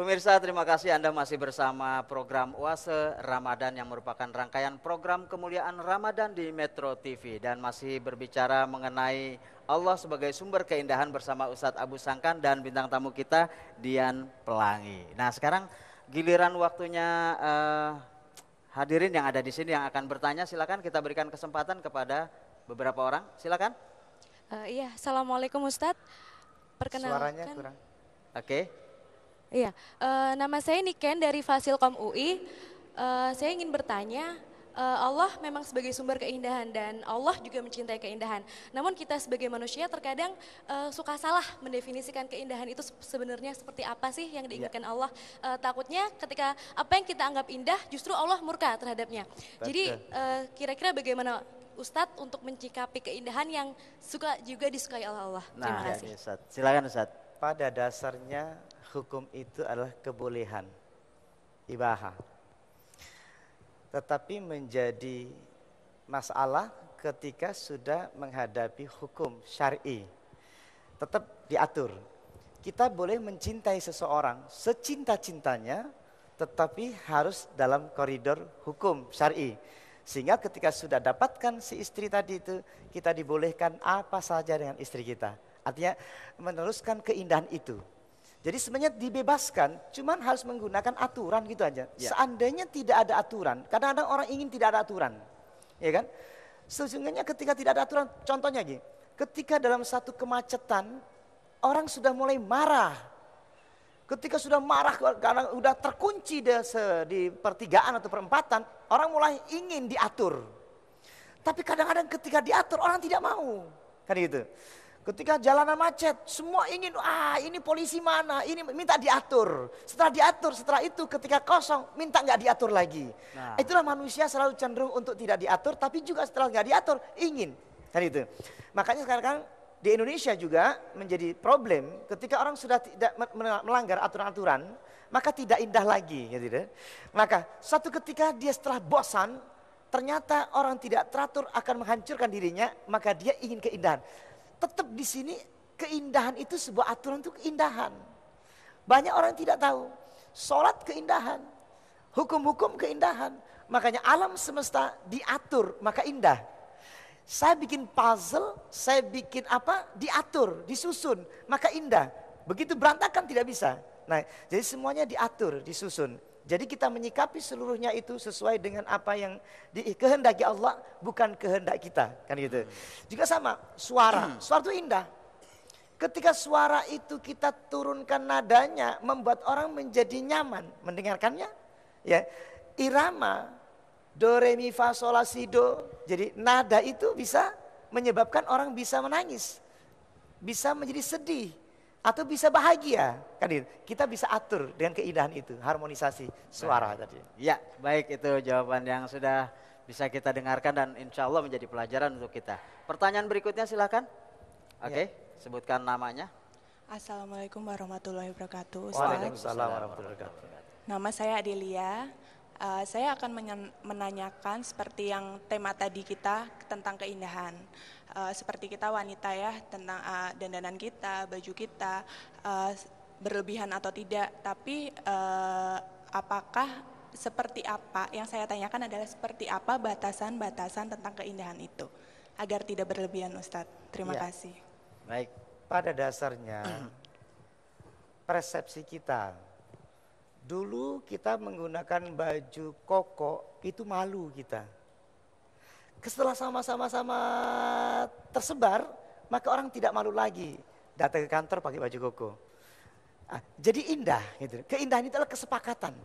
Pemirsa, terima kasih Anda masih bersama program Oase Ramadan yang merupakan rangkaian program kemuliaan Ramadan di Metro TV. Dan masih berbicara mengenai Allah sebagai sumber keindahan bersama Ustadz Abu Sangkan dan bintang tamu kita Dian Pelangi. Nah sekarang giliran waktunya hadirin yang ada di sini yang akan bertanya. Silakan kita berikan kesempatan kepada beberapa orang, silakan. Iya, Assalamualaikum Ustadz. Suaranya kurang. Oke. Iya, nama saya Niken dari Fasilkom UI. Saya ingin bertanya, Allah memang sebagai sumber keindahan dan Allah juga mencintai keindahan. Namun kita sebagai manusia terkadang suka salah mendefinisikan keindahan itu sebenarnya seperti apa sih yang diinginkan Allah. Takutnya ketika apa yang kita anggap indah justru Allah murka terhadapnya. Jadi kira-kira bagaimana Ustadz untuk mencikapi keindahan yang juga disukai oleh Allah? Terima kasih. Ya, Ustadz. Silakan Ustadz. Pada dasarnya hukum itu adalah kebolehan, ibahah. Tetapi menjadi masalah ketika sudah menghadapi hukum syar'i. Tetap diatur. Kita boleh mencintai seseorang secinta-cintanya, tetapi harus dalam koridor hukum syar'i. Sehingga ketika sudah dapatkan si istri tadi itu, kita dibolehkan apa saja dengan istri kita. Artinya meneruskan keindahan itu. Jadi sebenarnya dibebaskan, cuman harus menggunakan aturan gitu aja. Ya. Seandainya tidak ada aturan, kadang-kadang orang ingin tidak ada aturan, ya kan? Sesungguhnya ketika tidak ada aturan, contohnya gini, ketika dalam satu kemacetan, orang sudah mulai marah. Ketika sudah marah karena sudah terkunci di pertigaan atau perempatan, orang mulai ingin diatur. Tapi kadang-kadang ketika diatur, orang tidak mau, kan gitu. Ketika jalanan macet, semua ingin, ini polisi mana, ini minta diatur. Setelah diatur, setelah itu ketika kosong, minta nggak diatur lagi. Nah. Itulah manusia selalu cenderung untuk tidak diatur, tapi juga setelah nggak diatur, ingin. Kan itu. Makanya sekarang di Indonesia juga menjadi problem ketika orang sudah tidak melanggar aturan-aturan, maka tidak indah lagi. Gitu. Maka suatu ketika dia setelah bosan, ternyata orang tidak teratur akan menghancurkan dirinya, maka dia ingin keindahan. Tetap di sini keindahan itu sebuah aturan, itu keindahan. Banyak orang tidak tahu. Sholat keindahan, hukum-hukum keindahan. Makanya alam semesta diatur, maka indah. Saya bikin puzzle, saya bikin apa, diatur, disusun, maka indah. Begitu berantakan tidak bisa. Nah, jadi semuanya diatur, disusun. Jadi kita menyikapi seluruhnya itu sesuai dengan apa yang dikehendaki Allah, bukan kehendak kita, kan gitu. Juga sama, suara itu indah. Ketika suara itu kita turunkan nadanya, membuat orang menjadi nyaman mendengarkannya. Ya, irama do re mi fa sol la si do. Jadi nada itu bisa menyebabkan orang bisa menangis, bisa menjadi sedih, atau bisa bahagia, kan itu. Kita bisa atur dengan keindahan itu, harmonisasi suara tadi. Ya, baik, itu jawaban yang sudah bisa kita dengarkan dan insya Allah menjadi pelajaran untuk kita. Pertanyaan berikutnya silakan. Oke, sebutkan namanya. Assalamualaikum warahmatullahi wabarakatuh. Waalaikumsalam warahmatullahi wabarakatuh. Nama saya Adelia. Saya akan menanyakan seperti yang tema tadi kita tentang keindahan. Seperti kita wanita ya, tentang dandanan kita, baju kita, berlebihan atau tidak. Tapi apakah seperti apa, yang saya tanyakan adalah seperti apa batasan-batasan tentang keindahan itu. Agar tidak berlebihan Ustadz. Terima kasih. Baik, pada dasarnya persepsi kita. Dulu kita menggunakan baju koko, itu malu kita. Setelah sama-sama tersebar, maka orang tidak malu lagi datang ke kantor pakai baju koko. Jadi indah, gitu. Keindahan itu adalah kesepakatan.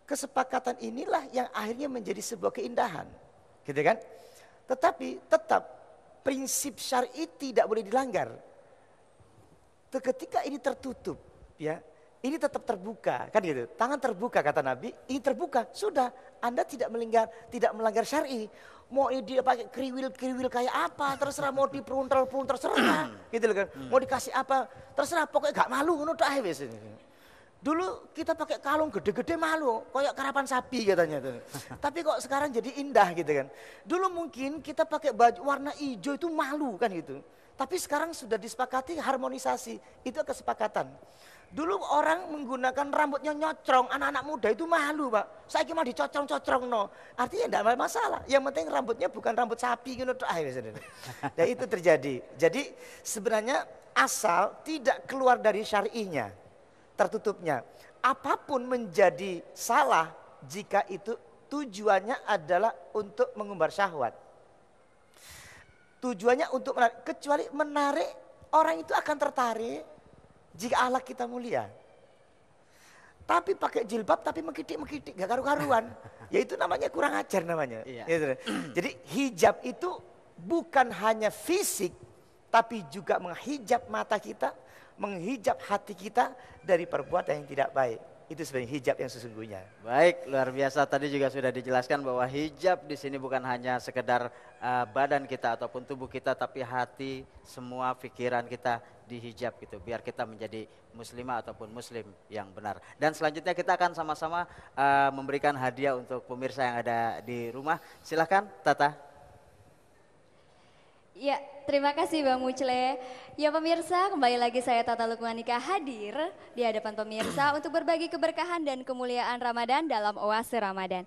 Kesepakatan inilah yang akhirnya menjadi sebuah keindahan, gitu kan? Tetapi tetap prinsip syar'i tidak boleh dilanggar. Ketika ini tertutup, ya. Ini tetap terbuka, kan gitu. Tangan terbuka kata Nabi, ini terbuka, sudah. Anda tidak melanggar syar'i. Mau dia pakai kriwil kayak apa, terserah. Mau diperuntal, terserah. Gitu loh kan. Mau dikasih apa, terserah. Pokoknya gak malu, menurut ahwes. Dulu kita pakai kalung gede-gede malu, kayak karapan sapi katanya tuh. Tapi kok sekarang jadi indah gitu kan. Dulu mungkin kita pakai baju warna hijau itu malu kan gitu. Tapi sekarang sudah disepakati harmonisasi, itu kesepakatan. Dulu orang menggunakan rambutnya nyocrong, anak-anak muda itu malu Pak. Saya cuma dicocrong-cocrong no. Artinya tidak masalah. Yang penting rambutnya bukan rambut sapi gitu. Dan itu terjadi. Jadi sebenarnya asal tidak keluar dari syar'inya, tertutupnya. Apapun menjadi salah jika itu tujuannya adalah untuk mengumbar syahwat. Tujuannya untuk menarik, kecuali menarik orang itu akan tertarik jika akhlak kita mulia. Tapi pakai jilbab tapi mengkidik-mengkidik, gak karu-karuan. Ya itu namanya kurang ajar namanya. Iya. Jadi hijab itu bukan hanya fisik, tapi juga menghijab mata kita, menghijab hati kita dari perbuatan yang tidak baik. Itu sebenarnya hijab yang sesungguhnya. Baik, luar biasa. Tadi juga sudah dijelaskan bahwa hijab di sini bukan hanya sekedar badan kita ataupun tubuh kita, tapi hati, semua pikiran kita dihijab gitu. Biar kita menjadi muslimah ataupun muslim yang benar. Dan selanjutnya kita akan sama-sama memberikan hadiah untuk pemirsa yang ada di rumah. Silahkan Tata. Ya, terima kasih Bang Mucle. Ya pemirsa, kembali lagi saya Tata Lukmanika hadir di hadapan pemirsa untuk berbagi keberkahan dan kemuliaan Ramadan dalam Oase Ramadan.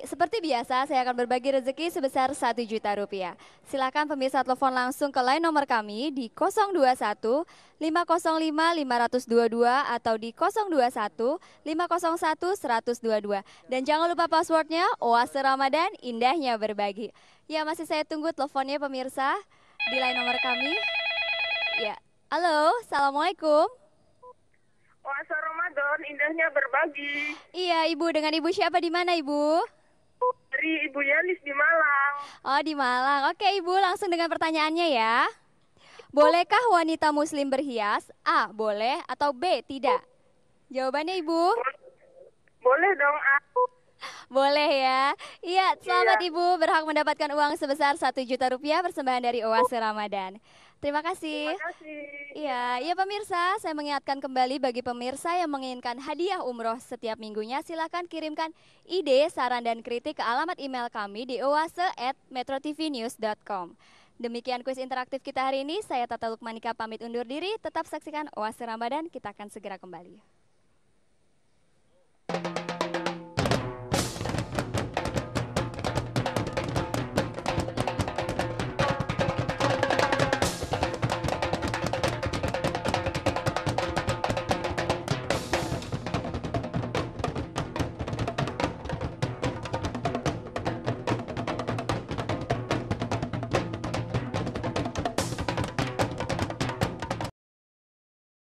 Seperti biasa, saya akan berbagi rezeki sebesar 1 juta rupiah. Silakan pemirsa telepon langsung ke line nomor kami di 021 505 522 atau di 021 501 122. Dan jangan lupa passwordnya Oase Ramadan, indahnya berbagi. Ya, masih saya tunggu teleponnya pemirsa di line nomor kami. Ya, halo, assalamualaikum. Puasa Ramadan, indahnya berbagi. Iya, Ibu, dengan Ibu siapa di mana, Ibu? Dari Ibu Yanis di Malang. Oh, di Malang. Oke, Ibu, langsung dengan pertanyaannya ya. Bolehkah wanita muslim berhias? A, boleh atau B, tidak? Jawabannya, Ibu? Boleh dong, aku. Boleh ya. Iya, selamat Ibu berhak mendapatkan uang sebesar 1 juta rupiah persembahan dari Oase Ramadan. Terima kasih. Terima kasih. Iya pemirsa, saya mengingatkan kembali bagi pemirsa yang menginginkan hadiah umroh setiap minggunya, silakan kirimkan ide, saran dan kritik ke alamat email kami di oase@metrotvnews.com. Demikian kuis interaktif kita hari ini, saya Tata Lukmanika pamit undur diri, tetap saksikan Oase Ramadan, kita akan segera kembali.